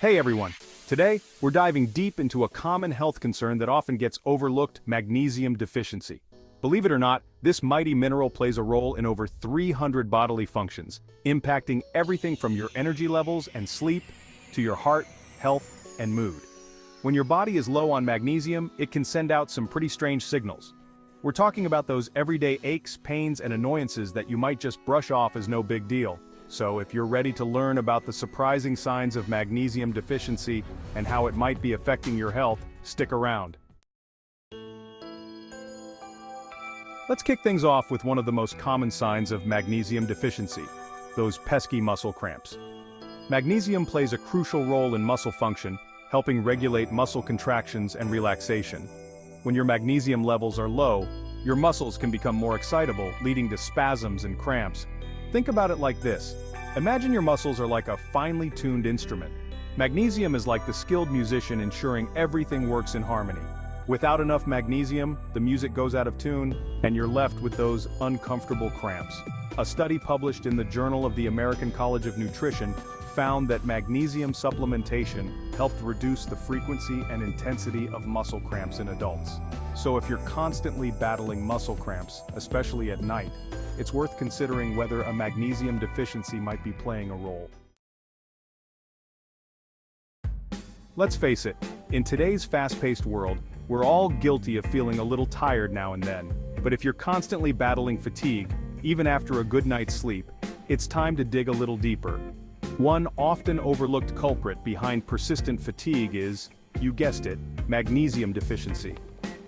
Hey everyone! Today, we're diving deep into a common health concern that often gets overlooked: magnesium deficiency. Believe it or not, this mighty mineral plays a role in over 300 bodily functions, impacting everything from your energy levels and sleep to your heart, health, and mood. When your body is low on magnesium, it can send out some pretty strange signals. We're talking about those everyday aches, pains, and annoyances that you might just brush off as no big deal. So if you're ready to learn about the surprising signs of magnesium deficiency and how it might be affecting your health, stick around. Let's kick things off with one of the most common signs of magnesium deficiency: those pesky muscle cramps. Magnesium plays a crucial role in muscle function, helping regulate muscle contractions and relaxation. When your magnesium levels are low, your muscles can become more excitable, leading to spasms and cramps. Think about it like this. Imagine your muscles are like a finely tuned instrument. Magnesium is like the skilled musician ensuring everything works in harmony. Without enough magnesium, the music goes out of tune, and you're left with those uncomfortable cramps. A study published in the Journal of the American College of Nutrition found that magnesium supplementation helped reduce the frequency and intensity of muscle cramps in adults. So if you're constantly battling muscle cramps, especially at night, it's worth considering whether a magnesium deficiency might be playing a role. Let's face it, in today's fast-paced world, we're all guilty of feeling a little tired now and then. But if you're constantly battling fatigue, even after a good night's sleep, it's time to dig a little deeper. One often overlooked culprit behind persistent fatigue is, you guessed it, magnesium deficiency.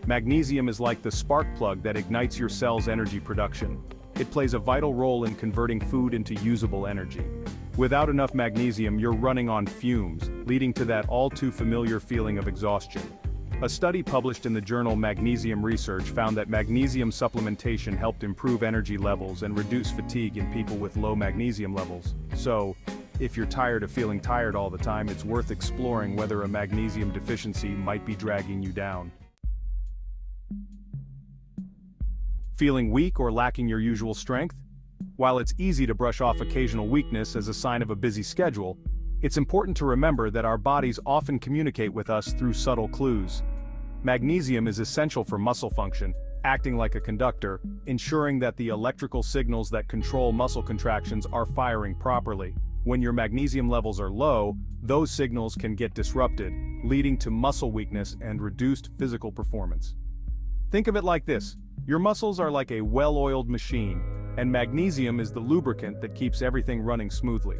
Magnesium is like the spark plug that ignites your cell's energy production. It plays a vital role in converting food into usable energy. Without enough magnesium, you're running on fumes, leading to that all-too-familiar feeling of exhaustion. A study published in the journal Magnesium Research found that magnesium supplementation helped improve energy levels and reduce fatigue in people with low magnesium levels. So, if you're tired of feeling tired all the time, it's worth exploring whether a magnesium deficiency might be dragging you down. Feeling weak or lacking your usual strength? While it's easy to brush off occasional weakness as a sign of a busy schedule, it's important to remember that our bodies often communicate with us through subtle clues. Magnesium is essential for muscle function, acting like a conductor, ensuring that the electrical signals that control muscle contractions are firing properly. When your magnesium levels are low, those signals can get disrupted, leading to muscle weakness and reduced physical performance. Think of it like this: your muscles are like a well-oiled machine, and magnesium is the lubricant that keeps everything running smoothly.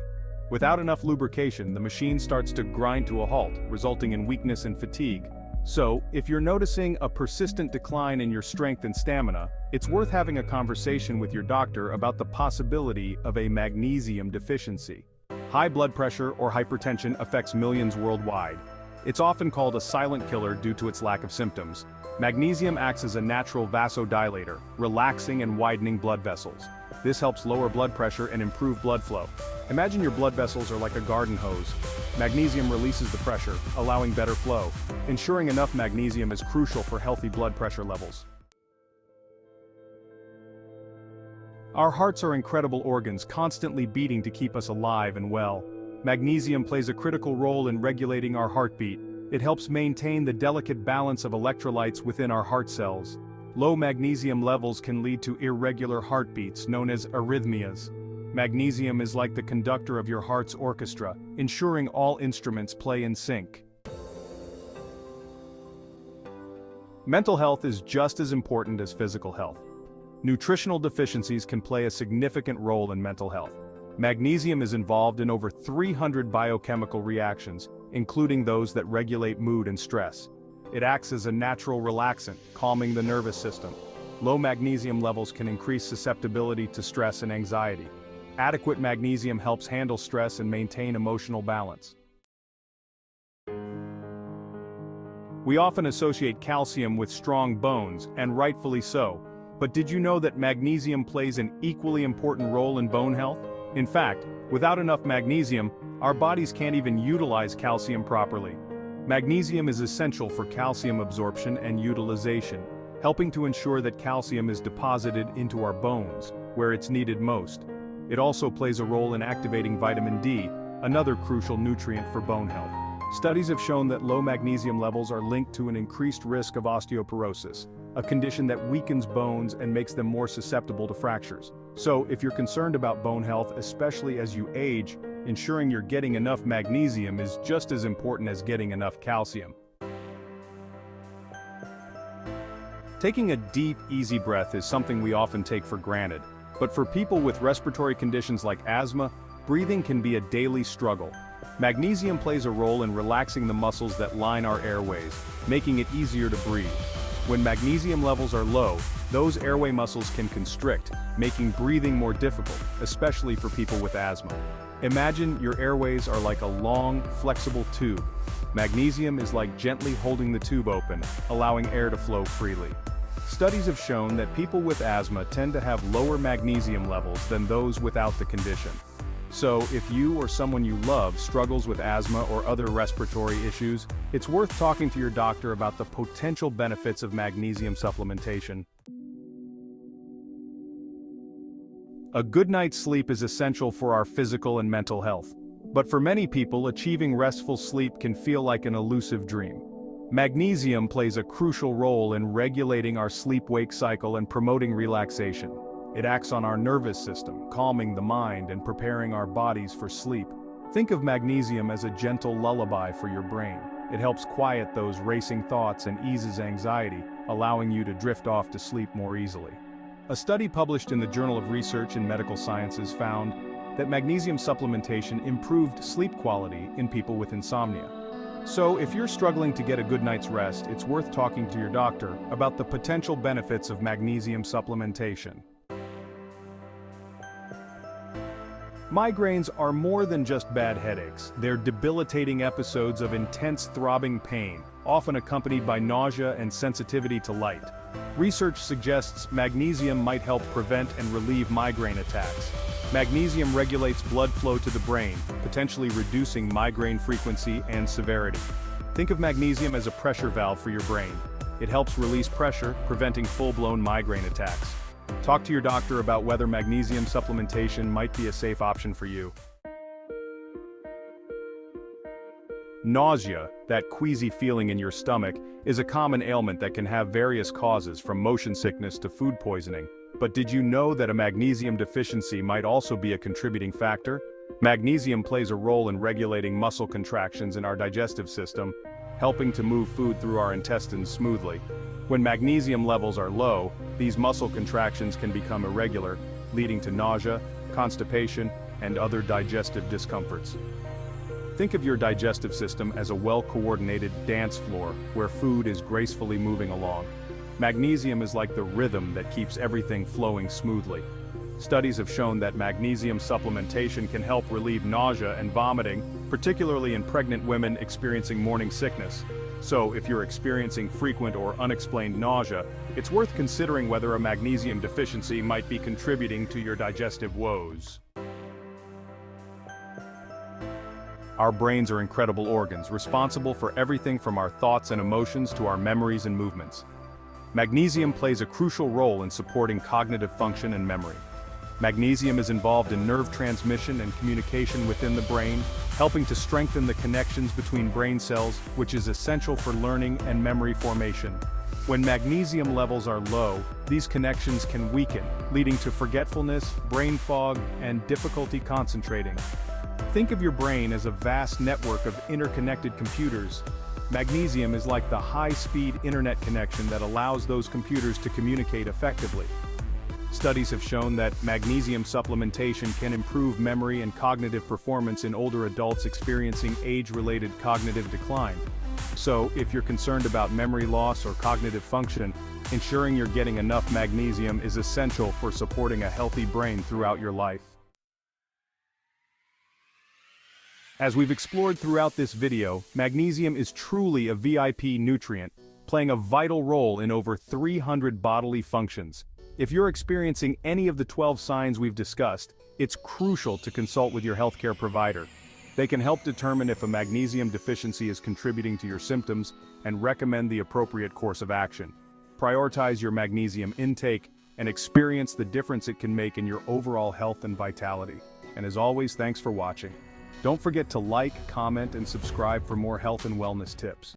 Without enough lubrication, the machine starts to grind to a halt, resulting in weakness and fatigue. So, if you're noticing a persistent decline in your strength and stamina, it's worth having a conversation with your doctor about the possibility of a magnesium deficiency. High blood pressure or hypertension affects millions worldwide. It's often called a silent killer due to its lack of symptoms. Magnesium acts as a natural vasodilator, relaxing and widening blood vessels. This helps lower blood pressure and improve blood flow. Imagine your blood vessels are like a garden hose. Magnesium releases the pressure, allowing better flow. Ensuring enough magnesium is crucial for healthy blood pressure levels. Our hearts are incredible organs, constantly beating to keep us alive and well. Magnesium plays a critical role in regulating our heartbeat. It helps maintain the delicate balance of electrolytes within our heart cells. Low magnesium levels can lead to irregular heartbeats, known as arrhythmias. Magnesium is like the conductor of your heart's orchestra, ensuring all instruments play in sync. Mental health is just as important as physical health. Nutritional deficiencies can play a significant role in mental health. Magnesium is involved in over 300 biochemical reactions, including those that regulate mood and stress. It acts as a natural relaxant, calming the nervous system. Low magnesium levels can increase susceptibility to stress and anxiety. Adequate magnesium helps handle stress and maintain emotional balance. We often associate calcium with strong bones, and rightfully so. But did you know that magnesium plays an equally important role in bone health? In fact, without enough magnesium, our bodies can't even utilize calcium properly. Magnesium is essential for calcium absorption and utilization, helping to ensure that calcium is deposited into our bones, where it's needed most. It also plays a role in activating vitamin D, another crucial nutrient for bone health. Studies have shown that low magnesium levels are linked to an increased risk of osteoporosis, a condition that weakens bones and makes them more susceptible to fractures. So, if you're concerned about bone health, especially as you age, ensuring you're getting enough magnesium is just as important as getting enough calcium. Taking a deep, easy breath is something we often take for granted, but for people with respiratory conditions like asthma, breathing can be a daily struggle. Magnesium plays a role in relaxing the muscles that line our airways, making it easier to breathe. When magnesium levels are low, those airway muscles can constrict, making breathing more difficult, especially for people with asthma. Imagine your airways are like a long, flexible tube. Magnesium is like gently holding the tube open, allowing air to flow freely. Studies have shown that people with asthma tend to have lower magnesium levels than those without the condition. So, if you or someone you love struggles with asthma or other respiratory issues, it's worth talking to your doctor about the potential benefits of magnesium supplementation. A good night's sleep is essential for our physical and mental health. But for many people, achieving restful sleep can feel like an elusive dream. Magnesium plays a crucial role in regulating our sleep-wake cycle and promoting relaxation. It acts on our nervous system, calming the mind and preparing our bodies for sleep. Think of magnesium as a gentle lullaby for your brain. It helps quiet those racing thoughts and eases anxiety, allowing you to drift off to sleep more easily. A study published in the Journal of Research in Medical Sciences found that magnesium supplementation improved sleep quality in people with insomnia. So, if you're struggling to get a good night's rest, it's worth talking to your doctor about the potential benefits of magnesium supplementation. Migraines are more than just bad headaches. They're debilitating episodes of intense throbbing pain, often accompanied by nausea and sensitivity to light. Research suggests magnesium might help prevent and relieve migraine attacks. Magnesium regulates blood flow to the brain, potentially reducing migraine frequency and severity. Think of magnesium as a pressure valve for your brain. It helps release pressure, preventing full-blown migraine attacks. Talk to your doctor about whether magnesium supplementation might be a safe option for you. Nausea, that queasy feeling in your stomach, is a common ailment that can have various causes from motion sickness to food poisoning. But did you know that a magnesium deficiency might also be a contributing factor? Magnesium plays a role in regulating muscle contractions in our digestive system, helping to move food through our intestines smoothly. When magnesium levels are low, these muscle contractions can become irregular, leading to nausea, constipation, and other digestive discomforts. Think of your digestive system as a well-coordinated dance floor where food is gracefully moving along. Magnesium is like the rhythm that keeps everything flowing smoothly. Studies have shown that magnesium supplementation can help relieve nausea and vomiting, particularly in pregnant women experiencing morning sickness. So, if you're experiencing frequent or unexplained nausea, it's worth considering whether a magnesium deficiency might be contributing to your digestive woes. Our brains are incredible organs, responsible for everything from our thoughts and emotions to our memories and movements. Magnesium plays a crucial role in supporting cognitive function and memory. Magnesium is involved in nerve transmission and communication within the brain, helping to strengthen the connections between brain cells, which is essential for learning and memory formation. When magnesium levels are low, these connections can weaken, leading to forgetfulness, brain fog, and difficulty concentrating. Think of your brain as a vast network of interconnected computers. Magnesium is like the high-speed internet connection that allows those computers to communicate effectively. Studies have shown that magnesium supplementation can improve memory and cognitive performance in older adults experiencing age-related cognitive decline. So, if you're concerned about memory loss or cognitive function, ensuring you're getting enough magnesium is essential for supporting a healthy brain throughout your life. As we've explored throughout this video, magnesium is truly a VIP nutrient, playing a vital role in over 300 bodily functions. If you're experiencing any of the 12 signs we've discussed, it's crucial to consult with your healthcare provider. They can help determine if a magnesium deficiency is contributing to your symptoms and recommend the appropriate course of action. Prioritize your magnesium intake and experience the difference it can make in your overall health and vitality. And as always, thanks for watching. Don't forget to like, comment, and subscribe for more health and wellness tips.